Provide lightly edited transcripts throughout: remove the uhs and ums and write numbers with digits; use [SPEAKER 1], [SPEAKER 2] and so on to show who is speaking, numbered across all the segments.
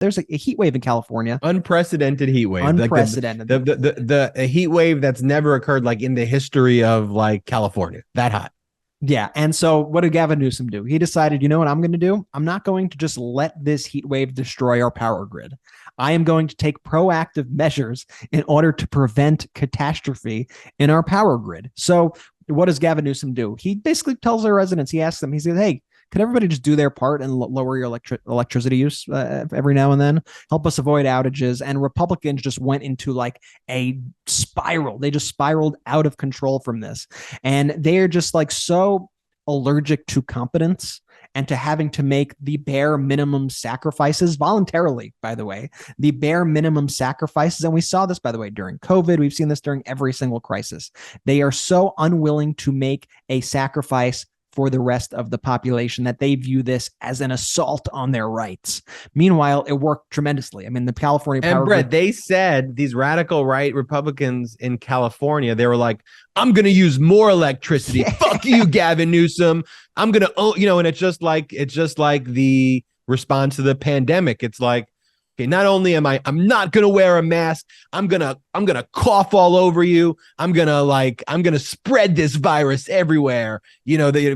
[SPEAKER 1] there's a heat wave in California.
[SPEAKER 2] Unprecedented heat wave.
[SPEAKER 1] Unprecedented.
[SPEAKER 2] Like the heat wave that's never occurred like in the history of like California. That hot.
[SPEAKER 1] Yeah. And so what did Gavin Newsom do? He decided, you know what I'm going to do? I'm not going to just let this heat wave destroy our power grid. I am going to take proactive measures in order to prevent catastrophe in our power grid. So what does Gavin Newsom do? He basically tells our residents, he asks them, he says, hey, can everybody just do their part and lower your electricity use every now and then? Help us avoid outages. And Republicans just went into like a spiral. They just spiraled out of control from this. And they're just like so allergic to competence and to having to make the bare minimum sacrifices voluntarily, by the way, the bare minimum sacrifices. And we saw this, by the way, during COVID. We've seen this during every single crisis. They are so unwilling to make a sacrifice for the rest of the population that they view this as an assault on their rights. Meanwhile, it worked tremendously. I mean, the California power
[SPEAKER 2] Brett,
[SPEAKER 1] grid,
[SPEAKER 2] they said, these radical right Republicans in California, they were like, I'm going to use more electricity. Fuck you, Gavin Newsom. I'm going to, and it's just like the response to the pandemic. It's like, okay, not only I'm not going to wear a mask, I'm going to cough all over you. I'm going to spread this virus everywhere. They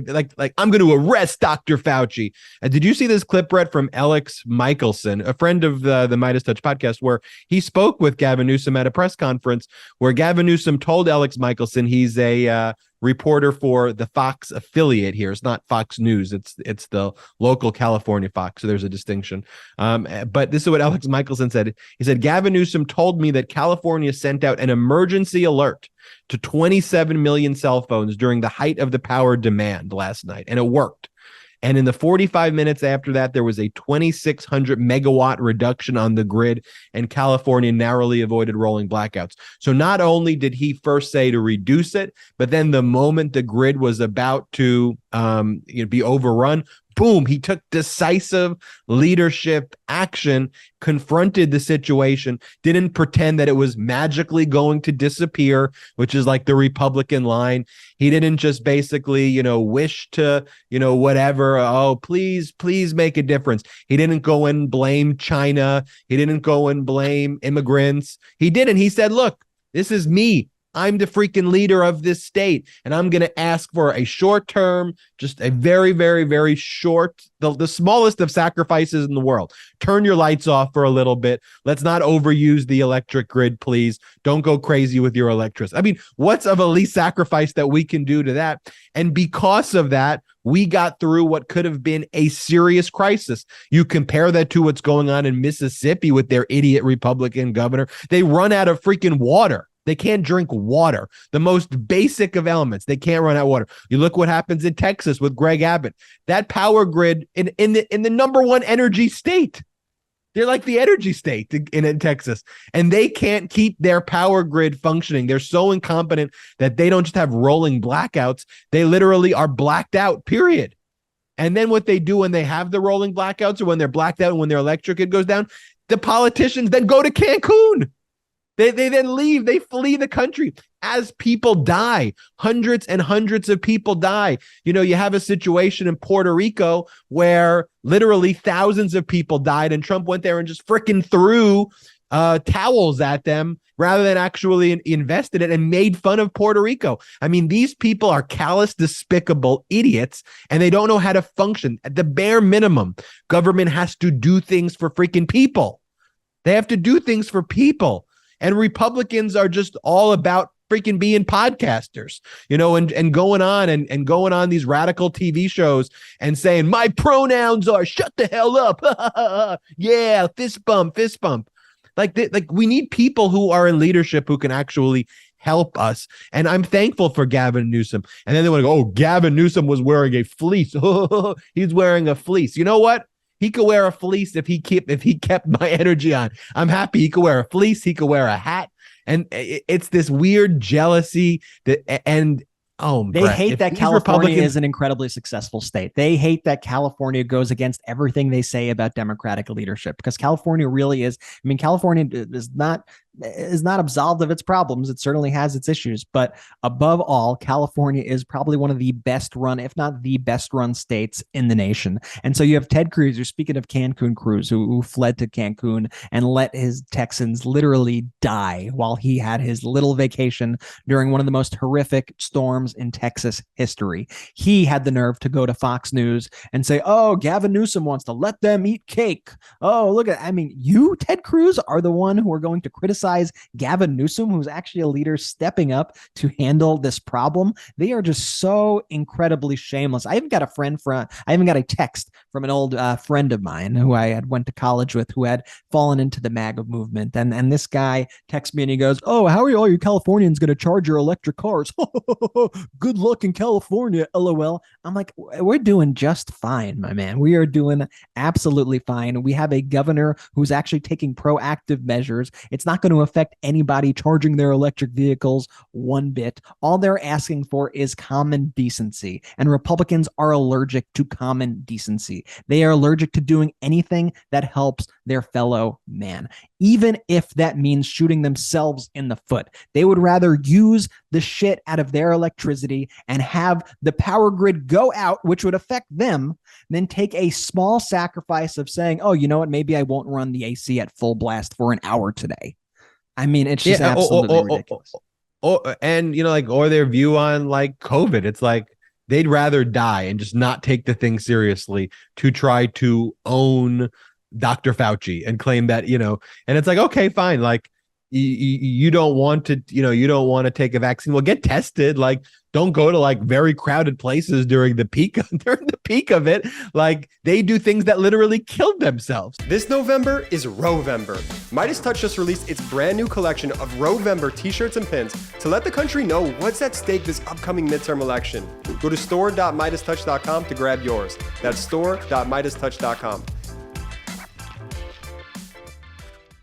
[SPEAKER 2] I'm going to arrest Dr. Fauci. Did you see this clip, Brett, from Alex Michelson, a friend of the Midas Touch podcast, where he spoke with Gavin Newsom at a press conference where Gavin Newsom told Alex Michelson, he's a reporter for the Fox affiliate here. It's not Fox News. It's the local California Fox. So there's a distinction. But this is what Alex Michelson said. He said, Gavin Newsom told me that California sent out an emergency alert to 27 million cell phones during the height of the power demand last night. And it worked. And in the 45 minutes after that, there was a 2,600 megawatt reduction on the grid, and California narrowly avoided rolling blackouts. So not only did he first say to reduce it, but then the moment the grid was about to be overrun, boom, he took decisive leadership action, confronted the situation, didn't pretend that it was magically going to disappear, which is like the Republican line. He didn't just basically, wish to, whatever, oh, please make a difference. He didn't go and blame China. He didn't go and blame immigrants. He didn't. He said, look, this is me. I'm the freaking leader of this state, and I'm going to ask for a short term, just a very, very, very short, the smallest of sacrifices in the world. Turn your lights off for a little bit. Let's not overuse the electric grid, please. Don't go crazy with your electricity. I mean, what's of a least sacrifice that we can do to that? And because of that, we got through what could have been a serious crisis. You compare that to what's going on in Mississippi with their idiot Republican governor. They run out of freaking water. They can't drink water, the most basic of elements. They can't run out of water. You look what happens in Texas with Greg Abbott. That power grid in the number one energy state. They're like the energy state in Texas, and they can't keep their power grid functioning. They're so incompetent that they don't just have rolling blackouts. They literally are blacked out, period. And then what they do when they have the rolling blackouts, or when they're blacked out and when their electric grid goes down, the politicians then go to Cancun. They then leave. They flee the country as people die. Hundreds and hundreds of people die. You have a situation in Puerto Rico where literally thousands of people died, and Trump went there and just freaking threw towels at them rather than actually invest in it and made fun of Puerto Rico. I mean, these people are callous, despicable idiots, and they don't know how to function. At the bare minimum, government has to do things for freaking people. They have to do things for people. And Republicans are just all about freaking being podcasters, and going on and going on these radical TV shows and saying, my pronouns are shut the hell up. Yeah, fist bump. Like we need people who are in leadership who can actually help us. And I'm thankful for Gavin Newsom. And then they want to go, oh, Gavin Newsom was wearing a fleece. He's wearing a fleece. You know what? He could wear a fleece if he kept my energy on. I'm happy. He could wear a fleece. He could wear a hat. And it's this weird jealousy they
[SPEAKER 1] hate that California is an incredibly successful state. They hate that California goes against everything they say about Democratic leadership, because California really is. I mean, California is not is not absolved of its problems. It certainly has its issues, but above all, California is probably one of the best run, if not the best run states in the nation. And so you have Ted Cruz, who's speaking of Cancun Cruz, who fled to Cancun and let his Texans literally die while he had his little vacation during one of the most horrific storms in Texas history. He had the nerve to go to Fox News and say, oh, Gavin Newsom wants to let them eat cake. Oh, look at, I mean, you, Ted Cruz, are the one who are going to criticize Gavin Newsom, who's actually a leader stepping up to handle this problem. They are just so incredibly shameless. I even got a text from an old friend of mine who I had went to college with, who had fallen into the MAGA movement. And this guy texts me and he goes, oh, how are all you Californians going to charge your electric cars? Good luck in California, LOL. I'm like, we're doing just fine, my man. We are doing absolutely fine. We have a governor who's actually taking proactive measures. It's not going to affect anybody charging their electric vehicles one bit. All they're asking for is common decency. And Republicans are allergic to common decency. They are allergic to doing anything that helps their fellow man, even if that means shooting themselves in the foot. They would rather use the shit out of their electricity and have the power grid go out, which would affect them, than take a small sacrifice of saying, oh, you know what, maybe I won't run the AC at full blast for an hour today. I mean, it's just absolutely ridiculous.
[SPEAKER 2] Or their view on like COVID. It's like they'd rather die and just not take the thing seriously to try to own Dr. Fauci and claim that, and it's like, okay, fine. Like you don't want to take a vaccine. Well, get tested. Like, don't go to like very crowded places during the peak of it. Like, they do things that literally killed themselves.
[SPEAKER 3] This November is Rowvember. Midas Touch just released its brand new collection of Rowvember t-shirts and pins to let the country know what's at stake this upcoming midterm election. Go to store.MeidasTouch.com to grab yours. That's store.MeidasTouch.com.